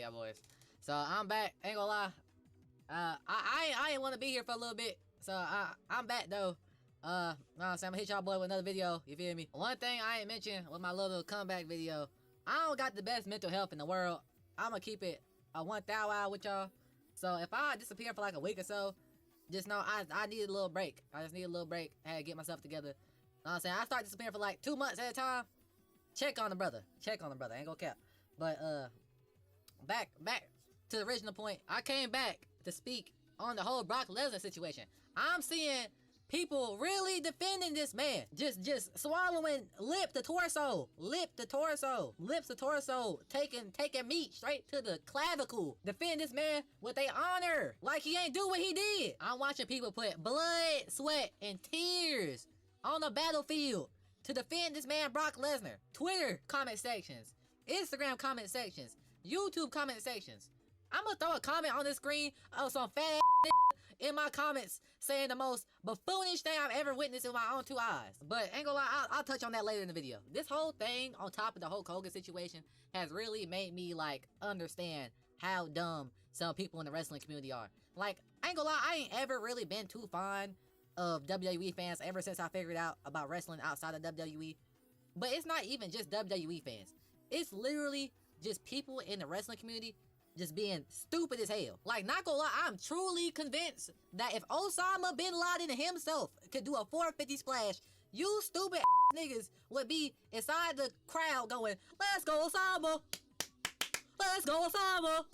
y'all boys. So I'm back. Ain't gonna lie. I ain't want to be here for a little bit. So I'm back though. No, I'm gonna hit y'all boy with another video. You feel me? One thing I ain't mentioned with my little comeback video. I don't got the best mental health in the world. I'm gonna keep it a 1,000 hour with y'all. So if I disappear for like a week or so, just know I need a little break. I just need a little break. I had to get myself together. Know what I'm saying? I start disappearing for like 2 months at a time. Check on the brother. Check on the brother. Ain't gonna cap. But back to the original point. I came back to speak on the whole Brock Lesnar situation. I'm seeing people really defending this man. Just swallowing lips to torso. Taking meat straight to the clavicle. Defend this man with their honor. Like he ain't do what he did. I'm watching people put blood, sweat, and tears on the battlefield to defend this man Brock Lesnar. Twitter comment sections, Instagram comment sections, YouTube comment sections. I'm gonna throw a comment on this screen of some fat ass in my comments saying the most buffoonish thing I've ever witnessed with my own 2 eyes. But ain't gonna lie, I'll touch on that later in the video. This whole thing on top of the Hulk Hogan situation has really made me like understand how dumb some people in the wrestling community are. Like, I ain't gonna lie, I ain't ever really been too fond of WWE fans ever since I figured out about wrestling outside of WWE. But it's not even just WWE fans. It's literally just people in the wrestling community just being stupid as hell. Like, not gonna lie, I'm truly convinced that if Osama Bin Laden himself could do a 450 splash, you stupid niggas would be inside the crowd going, "Let's go Osama! Let's go Osama!"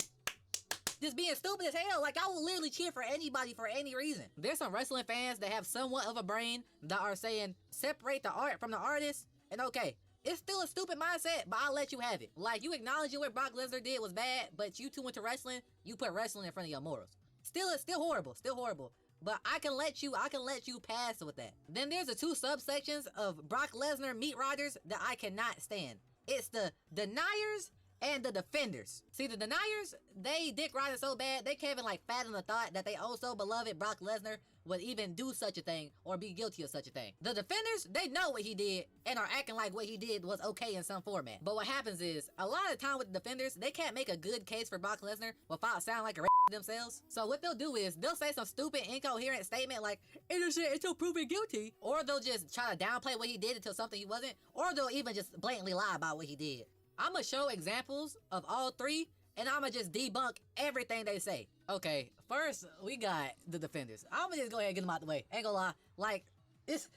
Just being stupid as hell. Like, I will literally cheer for anybody for any reason. There's some wrestling fans that have somewhat of a brain that are saying, separate the art from the artist, and okay, it's still a stupid mindset, but I'll let you have it. Like, you acknowledging what Brock Lesnar did was bad, but you too into wrestling, you put wrestling in front of your morals. It's still horrible. But I can let you pass with that. Then there's the 2 subsections of Brock Lesnar meat riders that I cannot stand. It's the deniers and the defenders. See, the deniers, they dick riding so bad, they can't even like fathom the thought that they also beloved Brock Lesnar would even do such a thing or be guilty of such a thing. The defenders, they know what he did and are acting like what he did was okay in some format. But what happens is, a lot of the time with the defenders, they can't make a good case for Brock Lesnar without sounding like a themselves. So what they'll do is, they'll say some stupid, incoherent statement like, innocent until proven guilty. Or they'll just try to downplay what he did until something he wasn't. Or they'll even just blatantly lie about what he did. I'ma show examples of all 3, and I'ma just debunk everything they say. Okay, first, we got the defenders. I'ma just go ahead and get them out the way. Ain't gonna lie. Like, it's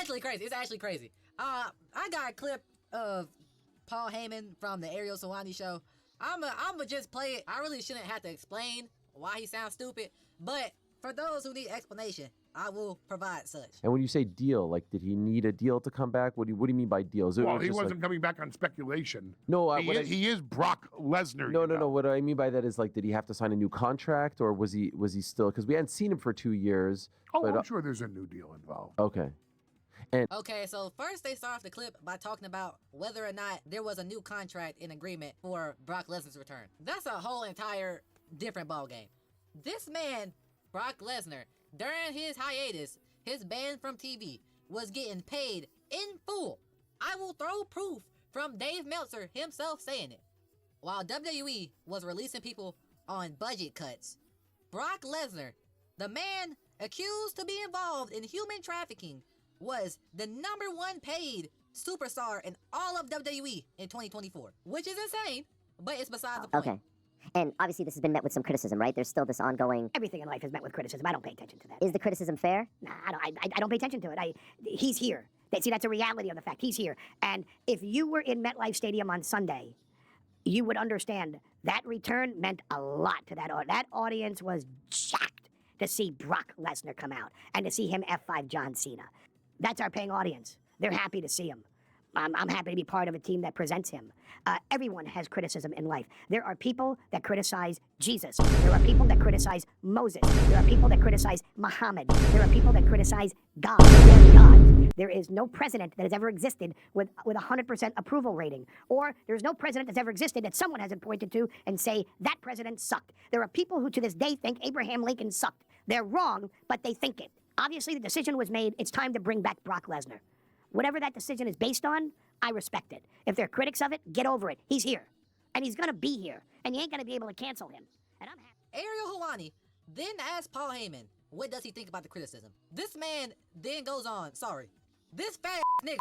actually crazy. I got a clip of Paul Heyman from the Ariel Sawani show. I'ma just play it. I really shouldn't have to explain why he sounds stupid, but for those who need explanation, I will provide such. And when you say deal, like, did he need a deal to come back? What do you mean by deals? Well, he wasn't coming back on speculation. No, he is Brock Lesnar. No. What I mean by that is, like, did he have to sign a new contract, or was he still? Because we hadn't seen him for 2 years. Oh, but I'm sure there's a new deal involved. Okay. Okay, so first they start off the clip by talking about whether or not there was a new contract in agreement for Brock Lesnar's return. That's a whole entire different ballgame. This man, Brock Lesnar, during his hiatus, his ban from TV, was getting paid in full. I will throw proof from Dave Meltzer himself saying it. While WWE was releasing people on budget cuts, Brock Lesnar, the man accused to be involved in human trafficking, was the #1 paid superstar in all of WWE in 2024, which is insane, but it's beside the point. Okay. And obviously this has been met with some criticism, right? There's still this ongoing... Everything in life is met with criticism. I don't pay attention to that. Is the criticism fair? Nah, I don't pay attention to it. He's here. See, that's a reality of the fact. He's here. And if you were in MetLife Stadium on Sunday, you would understand that return meant a lot to that audience. That audience was jacked to see Brock Lesnar come out and to see him F5 John Cena. That's our paying audience. They're happy to see him. I'm happy to be part of a team that presents him. Everyone has criticism in life. There are people that criticize Jesus. There are people that criticize Moses. There are people that criticize Muhammad. There are people that criticize God. They're gods. There is no president that has ever existed with 100% approval rating. Or there's no president that's ever existed that someone hasn't pointed to and say, that president sucked. There are people who to this day think Abraham Lincoln sucked. They're wrong, but they think it. Obviously, the decision was made. It's time to bring back Brock Lesnar. Whatever that decision is based on, I respect it. If they're critics of it, get over it. He's here. And he's going to be here. and you ain't gonna be able to cancel him. And I'm happy. Ariel Helwani then asked Paul Heyman, what does he think about the criticism? This man then goes on, this fat nigga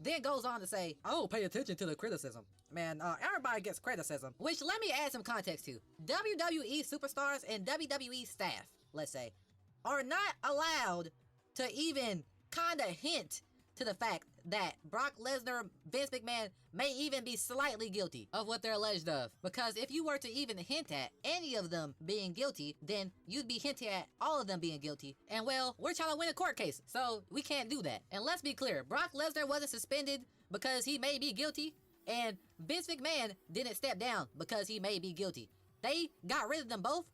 then goes on to say, I don't pay attention to the criticism. Man, everybody gets criticism. Which, let me add some context to. WWE superstars and WWE staff, let's say, are not allowed to even kinda hint to the fact that Brock Lesnar, Vince McMahon may even be slightly guilty of what they're alleged of. Because if you were to even hint at any of them being guilty, then you'd be hinting at all of them being guilty. And well, we're trying to win a court case, so we can't do that. And let's be clear, Brock Lesnar wasn't suspended because he may be guilty, and Vince McMahon didn't step down because he may be guilty. They got rid of them both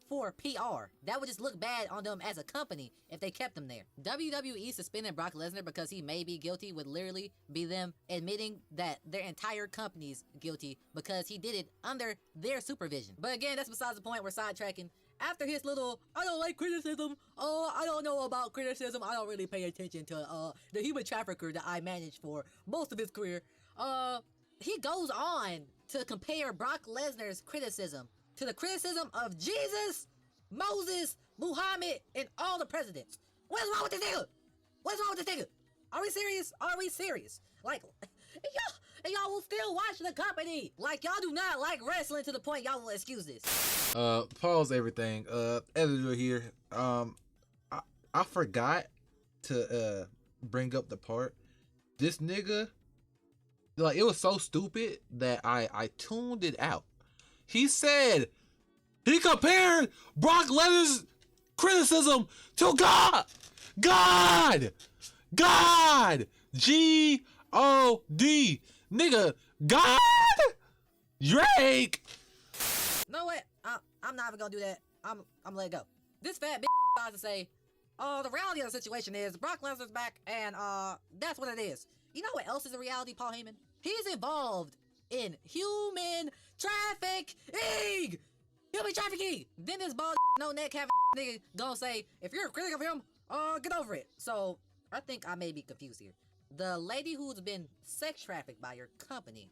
for PR. That would just look bad on them as a company if they kept them there. WWE suspending Brock Lesnar because he may be guilty would literally be them admitting that their entire company's guilty because he did it under their supervision. But again, that's besides the point. We're sidetracking. After his little, I don't like criticism, I don't know about criticism, I don't really pay attention to the human trafficker that I managed for most of his career, he goes on to compare Brock Lesnar's criticism to the criticism of Jesus, Moses, Muhammad, and all the presidents. What's wrong with this nigga? What's wrong with this nigga? Are we serious? Are we serious? Like, and y'all will still watch the company. Like, y'all do not like wrestling to the point y'all will excuse this. Pause everything. Editor here. I forgot to bring up the part. This nigga, like, it was so stupid that I tuned it out. He said he compared Brock Lesnar's criticism to God. G-O-D. Nigga, God? Drake. No way. I'm not even gonna do that. I'm let it go. This fat bitch tries to say, the reality of the situation is Brock Lesnar's back, and that's what it is. You know what else is a reality, Paul Heyman? He's involved in human trafficking! Human trafficking! Then this bald no neck having nigga gonna say, if you're a critic of him, get over it. So, I think I may be confused here. The lady who's been sex trafficked by your company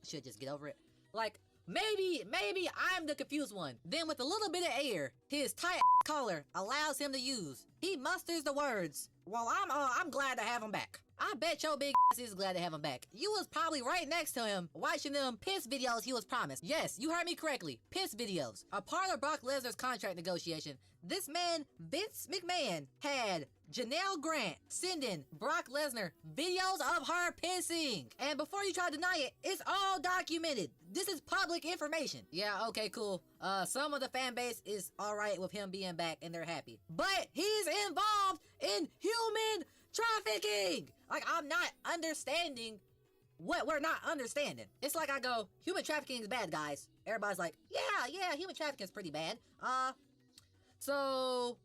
should just get over it. Like, maybe I'm the confused one. Then with a little bit of air his tight collar allows him to use, he musters the words, well, I'm glad to have him back. I bet your big ass is glad to have him back. You was probably right next to him watching them piss videos he was promised. Yes, you heard me correctly. Piss videos. A part of Brock Lesnar's contract negotiation, this man, Vince McMahon, had Janelle Grant sending Brock Lesnar videos of her pissing. And before you try to deny it, it's all documented. This is public information. Yeah, okay, cool. Some of the fan base is alright with him being back and they're happy. But he's involved in human trafficking! Like, I'm not understanding what we're not understanding. It's like I go, human trafficking is bad, guys. Everybody's like, yeah, human trafficking is pretty bad. So,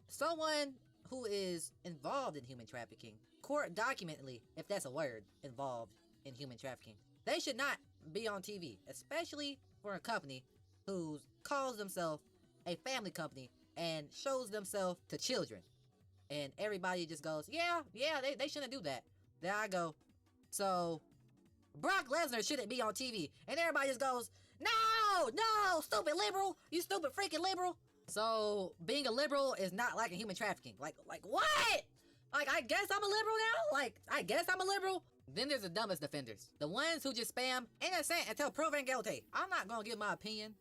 someone who is involved in human trafficking, court documentedly, if that's a word, involved in human trafficking, they should not be on TV, especially for a company who calls themselves a family company and shows themselves to children. And everybody just goes, yeah, they shouldn't do that. There I go. So, Brock Lesnar shouldn't be on TV. And everybody just goes, no, stupid liberal. You stupid freaking liberal. So, being a liberal is not like a human trafficking. Like what? Like, I guess I'm a liberal now? Like, I guess I'm a liberal? Then there's the dumbest defenders. The ones who just spam innocent until proven guilty. I'm not gonna give my opinion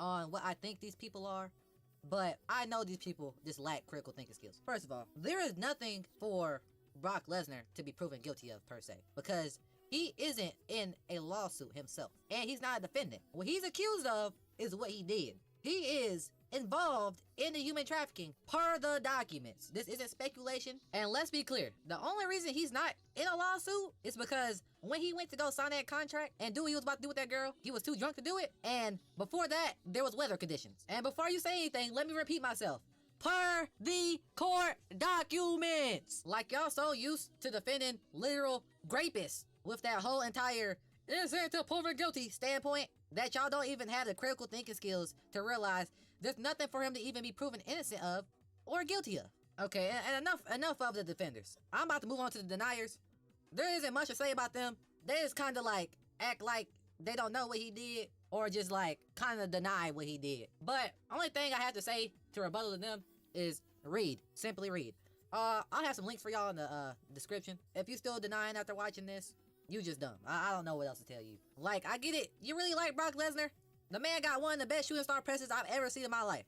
on what I think these people are, but I know these people just lack critical thinking skills. First of all, there is nothing for Brock Lesnar to be proven guilty of per se, because he isn't in a lawsuit himself, and he's not a defendant. What he's accused of is what he did. He is involved in the human trafficking per the documents. This isn't speculation. And let's be clear, the only reason he's not in a lawsuit is because when he went to go sign that contract and do what he was about to do with that girl, he was too drunk to do it. And before that, there was weather conditions. And before you say anything, let me repeat myself. Per the court documents. Like, y'all so used to defending literal rapists with that whole entire innocent till proven guilty standpoint that y'all don't even have the critical thinking skills to realize there's nothing for him to even be proven innocent of or guilty of. Okay, and enough of the defenders. I'm about to move on to the deniers. There isn't much to say about them. They just kind of like act like they don't know what he did or just like kind of deny what he did. But only thing I have to say to rebuttal to them is read. Simply read. I'll have some links for y'all in the description. If you still denying after watching this, you just dumb. I don't know what else to tell you. Like, I get it. You really like Brock Lesnar? The man got one of the best shooting star presses I've ever seen in my life.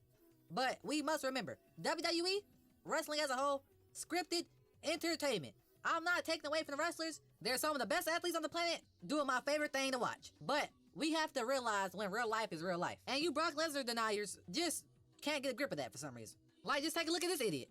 But we must remember, WWE, wrestling as a whole, scripted entertainment. I'm not taking away from the wrestlers. They're some of the best athletes on the planet doing my favorite thing to watch. But we have to realize when real life is real life. And you Brock Lesnar deniers just can't get a grip of that for some reason. Like, just take a look at this idiot.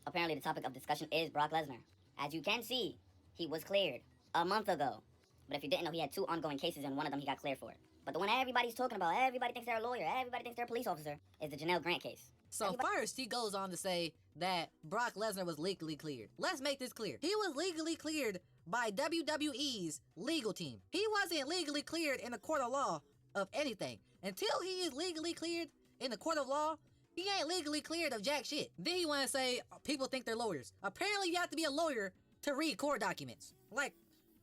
Apparently the topic of discussion is Brock Lesnar. As you can see, he was cleared a month ago. But if you didn't know, he had 2 ongoing cases and one of them he got cleared for. But the one everybody's talking about, everybody thinks they're a lawyer, everybody thinks they're a police officer, is the Janelle Grant case. So first, he goes on to say that Brock Lesnar was legally cleared. Let's make this clear. He was legally cleared by WWE's legal team. He wasn't legally cleared in the court of law of anything. Until he is legally cleared in the court of law, he ain't legally cleared of jack shit. Then he want to say people think they're lawyers. Apparently, you have to be a lawyer to read court documents. Like,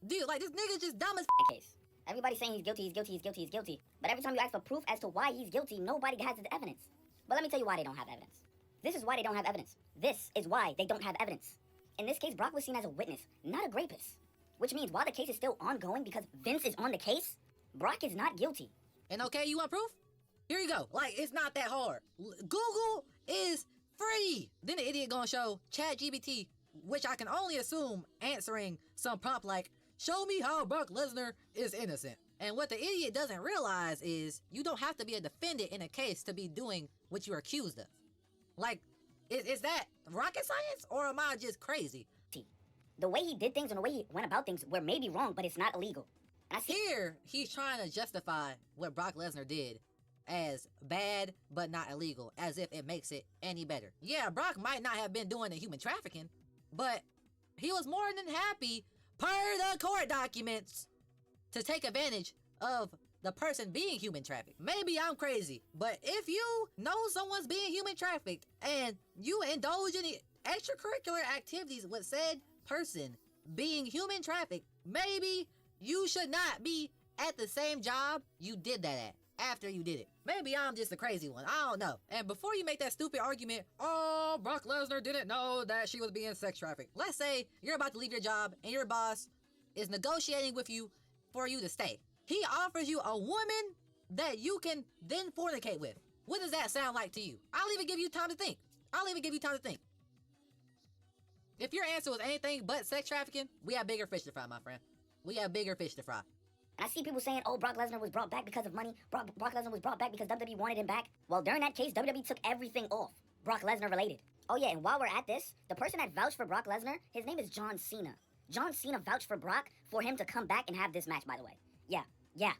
dude, like this nigga just dumb as case. Everybody's saying he's guilty, he's guilty, he's guilty, he's guilty. But every time you ask for proof as to why he's guilty, nobody has the evidence. But let me tell you why they don't have evidence. This is why they don't have evidence. This is why they don't have evidence. In this case, Brock was seen as a witness, not a rapist. Which means while the case is still ongoing because Vince is on the case, Brock is not guilty. And okay, you want proof? Here you go. Like, it's not that hard. Google is free. Then the idiot gonna show ChatGPT, which I can only assume answering some prompt like, show me how Brock Lesnar is innocent. And what the idiot doesn't realize is you don't have to be a defendant in a case to be doing what you're accused of. Like, is that rocket science or am I just crazy? The way he did things and the way he went about things were maybe wrong, but it's not illegal. And I see Here, he's trying to justify what Brock Lesnar did as bad but not illegal, as if it makes it any better. Yeah, Brock might not have been doing the human trafficking, but he was more than happy, per the court documents, to take advantage of the person being human trafficked. Maybe I'm crazy, but if you know someone's being human trafficked and you indulge in extracurricular activities with said person being human trafficked, maybe you should not be at the same job you did that at after you did it. Maybe I'm just a crazy one. I don't know. And before you make that stupid argument, oh, Brock Lesnar didn't know that she was being sex trafficked. Let's say you're about to leave your job and your boss is negotiating with you for you to stay. He offers you a woman that you can then fornicate with. What does that sound like to you? I'll even give you time to think. If your answer was anything but sex trafficking, we have bigger fish to fry, my friend. We have bigger fish to fry. And I see people saying, oh, Brock Lesnar was brought back because of money. Brock Lesnar was brought back because WWE wanted him back. Well, during that case, WWE took everything off. Brock Lesnar related. Oh yeah, and while we're at this, the person that vouched for Brock Lesnar, his name is John Cena. John Cena vouched for Brock for him to come back and have this match, by the way. Yeah.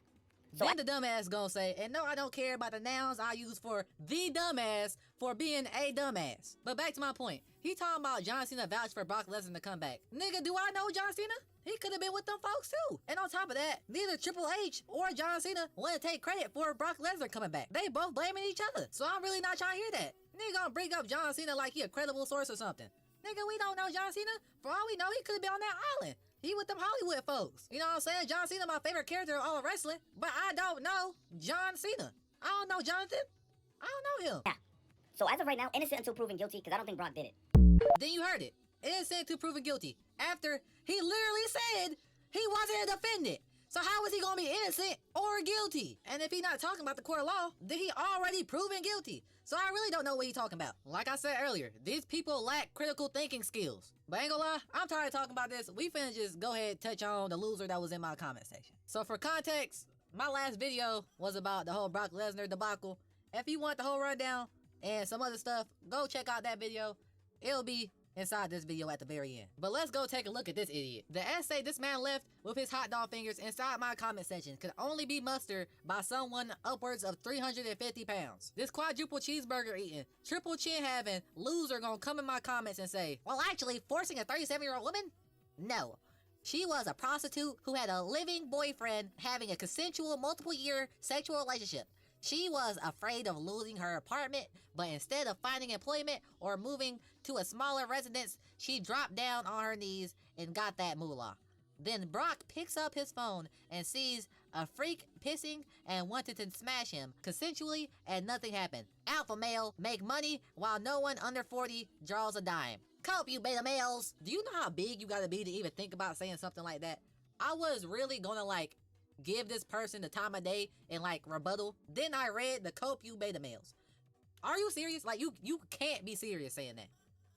So then the dumbass gonna say, and no, I don't care about the nouns I use for the dumbass for being a dumbass. But back to my point. He talking about John Cena vouched for Brock Lesnar to come back. Nigga, do I know John Cena? He could have been with them folks too. And on top of that, neither Triple H or John Cena want to take credit for Brock Lesnar coming back. They both blaming each other. So I'm really not trying to hear that. Nigga gonna bring up John Cena like he a credible source or something. Nigga, we don't know John Cena. For all we know, he could have been on that island. He with them Hollywood folks. You know what I'm saying? John Cena, my favorite character of all of wrestling. But I don't know John Cena. I don't know Jonathan. I don't know him. yeah. So as of right now, innocent until proven guilty, because I don't think Brock did it. Then you heard it. Innocent to proven guilty. After he literally said he wasn't a defendant. So how is he gonna be innocent or guilty? And if he not talking about the court of law, then he already proven guilty. So I really don't know what he talking about. Like I said earlier, these people lack critical thinking skills. But ain't gonna lie, I'm tired of talking about this. We finna just go ahead and touch on the loser that was in my comment section. So for context, my last video was about the whole Brock Lesnar debacle. If you want the whole rundown and some other stuff, go check out that video. It'll be inside this video at the very end. But let's go take a look at this idiot. The essay this man left with his hot dog fingers inside my comment section could only be mustered by someone upwards of 350 pounds. This quadruple cheeseburger eating, triple chin having loser gonna come in my comments and say, well, actually, forcing a 37-year-old woman? No. She was a prostitute who had a living boyfriend having a consensual multiple-year sexual relationship. She was afraid of losing her apartment, but instead of finding employment or moving to a smaller residence, she dropped down on her knees and got that moolah. Then Brock picks up his phone and sees a freak pissing and wanted to smash him consensually and nothing happened. Alpha male make money while no one under 40 draws a dime. Cope, you beta males. Do you know how big you gotta be to even think about saying something like that? I was really gonna like give this person the time of day and like rebuttal. Then I read the cope, you beta males. Are you serious? Like you can't be serious saying that.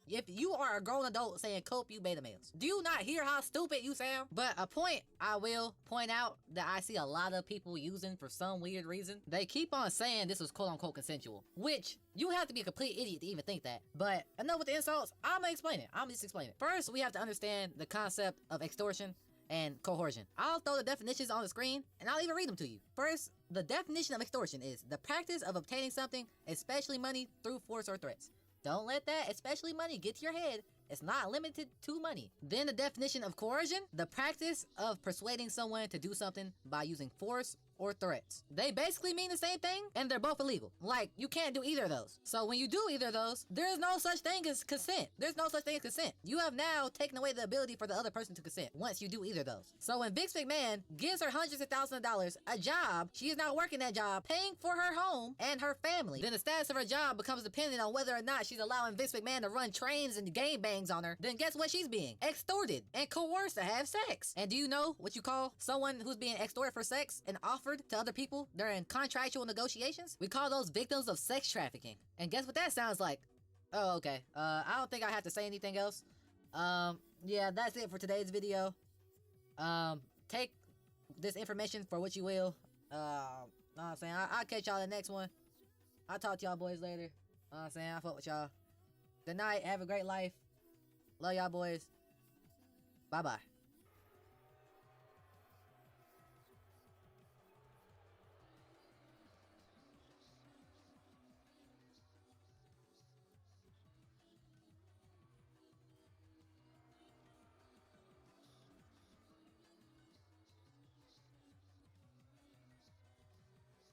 If you are a grown adult saying cope, you beta males. Do you not hear how stupid you sound? But a point I will point out that I see a lot of people using for some weird reason. They keep on saying this was quote unquote consensual, which you have to be a complete idiot to even think that. But enough with the insults, I'm gonna explain it. I'm just explain it. First, we have to understand the concept of extortion and coercion. I'll throw the definitions on the screen and I'll even read them to you. First, the definition of extortion is the practice of obtaining something, especially money, through force or threats. Don't let that, especially money, get to your head. It's not limited to money. Then the definition of coercion, the practice of persuading someone to do something by using force or threats. They basically mean the same thing, and they're both illegal. Like, you can't do either of those. So when you do either of those, there's no such thing as consent. There's no such thing as consent. You have now taken away the ability for the other person to consent once you do either of those. So when Vince McMahon gives her hundreds of thousands of dollars, a job, she is now working that job, paying for her home and her family. Then the status of her job becomes dependent on whether or not she's allowing Vince McMahon to run trains and game bangs on her. Then guess what she's being? Extorted and coerced to have sex. And do you know what you call someone who's being extorted for sex and offered to other people during contractual negotiations? We call those victims of sex trafficking. And guess what that sounds like? Oh, okay. I don't think I have to say anything else. Yeah, that's it for today's video. Take this information for what you will. Know what I'm saying? I'll catch y'all in the next one. I'll talk to y'all boys later. Know what I'm saying? I'll fuck with y'all. Good night. Have a great life. Love y'all boys. Bye-bye.